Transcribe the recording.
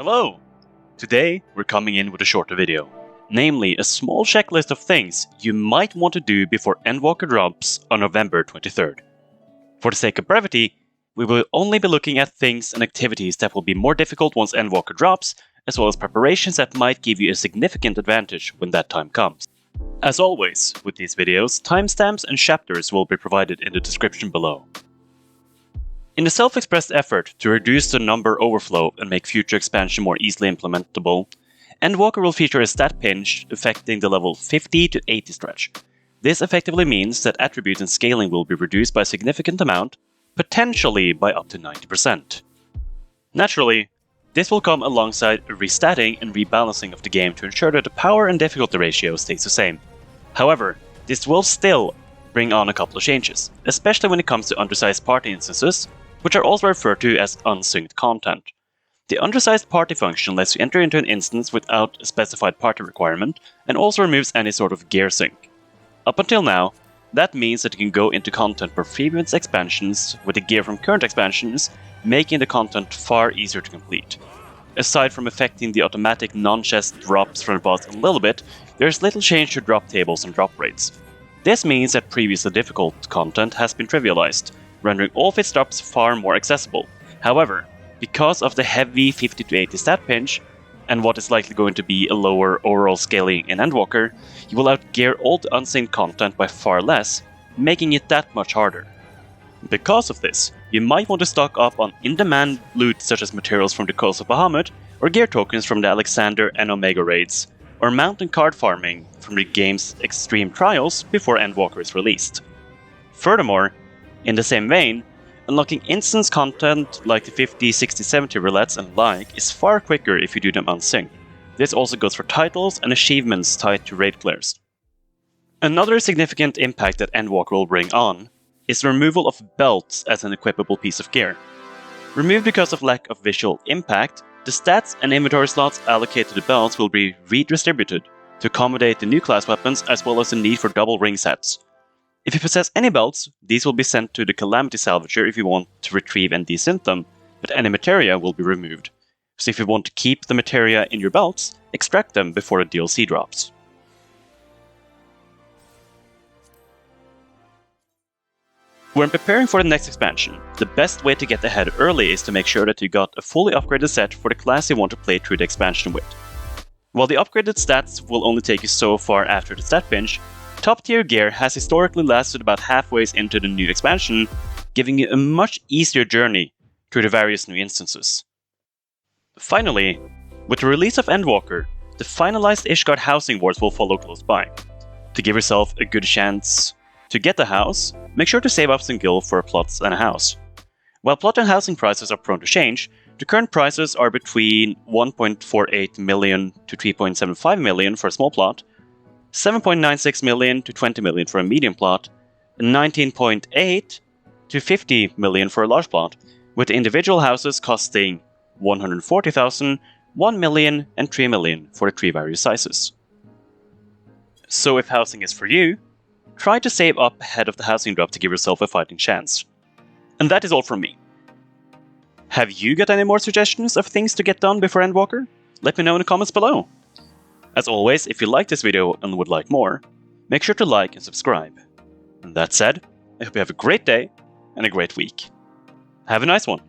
Hello! Today we're coming in with a shorter video, namely a small checklist of things you might want to do before Endwalker drops on November 23rd. For the sake of brevity, we will only be looking at things and activities that will be more difficult once Endwalker drops, as well as preparations that might give you a significant advantage when that time comes. As always, with these videos, timestamps and chapters will be provided in the description below. In a self-expressed effort to reduce the number overflow and make future expansion more easily implementable, Endwalker will feature a stat pinch affecting the level 50 to 80 stretch. This effectively means that attributes and scaling will be reduced by a significant amount, potentially by up to 90%. Naturally, this will come alongside a restatting and rebalancing of the game to ensure that the power and difficulty ratio stays the same. However, this will still bring on a couple of changes, especially when it comes to undersized party instances, which are also referred to as unsynced content. The undersized party function lets you enter into an instance without a specified party requirement, and also removes any sort of gear sync. Up until now, that means that you can go into content for previous expansions with the gear from current expansions, making the content far easier to complete. Aside from affecting the automatic non-chest drops from the boss a little bit, there is little change to drop tables and drop rates. This means that previously difficult content has been trivialized, rendering all of its drops far more accessible. However, because of the heavy 50 to 80 stat pinch, and what is likely going to be a lower overall scaling in Endwalker, you will outgear all the unsynced content by far less, making it that much harder. Because of this, you might want to stock up on in-demand loot such as materials from the Coast of Bahamut, or gear tokens from the Alexander and Omega raids, or mount and card farming from the game's extreme trials before Endwalker is released. Furthermore, in the same vein, unlocking instance content like the 50, 60, 70 roulettes and like is far quicker if you do them unsynced. This also goes for titles and achievements tied to raid clears. Another significant impact that Endwalker will bring on is the removal of belts as an equipable piece of gear. Removed because of lack of visual impact, the stats and inventory slots allocated to belts will be redistributed to accommodate the new class weapons as well as the need for double ring sets. If you possess any belts, these will be sent to the Calamity Salvager if you want to retrieve and desynth them, but any materia will be removed. So if you want to keep the materia in your belts, extract them before the DLC drops. When preparing for the next expansion, the best way to get ahead early is to make sure that you got a fully upgraded set for the class you want to play through the expansion with. While the upgraded stats will only take you so far after the stat pinch, top tier gear has historically lasted about halfway into the new expansion, giving you a much easier journey through the various new instances. Finally, with the release of Endwalker, the finalized Ishgard housing wards will follow close by. To give yourself a good chance to get a house, make sure to save up some gil for plots and a house. While plot and housing prices are prone to change, the current prices are between 1.48 million to 3.75 million for a small plot, 7.96 million to 20 million for a medium plot, and 19.8 to 50 million for a large plot, with the individual houses costing 140,000, 1 million, and 3 million for the three various sizes. So if housing is for you, try to save up ahead of the housing drop to give yourself a fighting chance. And that is all from me. Have you got any more suggestions of things to get done before Endwalker? Let me know in the comments below. As always, if you liked this video and would like more, make sure to like and subscribe. And that said, I hope you have a great day and a great week. Have a nice one.